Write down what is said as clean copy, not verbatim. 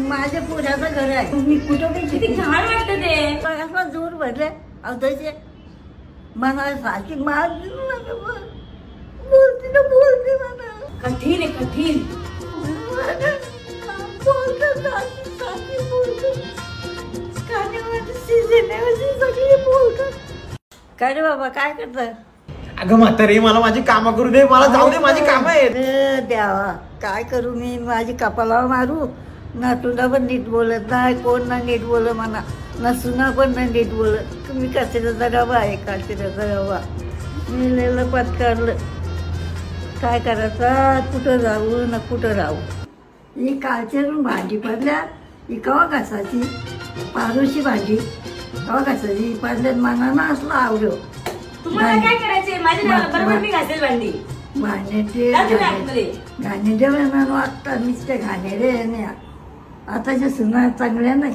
माझ्या पोराचं घर आहे, मी कुठं किती छान वाटत ते असा जोर भरले अवताचे मला सारखी मार बोलते ना बोलते मला कठीण आहे कठीण काय रे बाबा काय करत? अगं म्हातारे मला माझी कामं करू दे, मला जाऊ दे, माझी कामं आहेत. द्यावा काय करू मी, माझी कपाला मारू ना, तुला पण नीट बोलत नाही, कोण ना नीट बोल म्हणा ना, सुना पण ना नीट बोलत. तुम्ही कचऱ्याचा डबा आहे, कचऱ्याचा डबा मिळलेलं पत्कारलं. काय करायचं, कुठं जाऊ ना कुठं राहू. ही कालच्याकडून भाजी पडल्या, ही कवा घासाची पारोशी भाजी कवा घासाची पडल्यात मनानं असलं आवडव. तुम्हाला काय करायचंय? माझ्या बरोबर मी घासेल भांडी. घाणेरडे वाटतात नुसते घाणेरडे. आताच्या सुना चांगल्या नाही.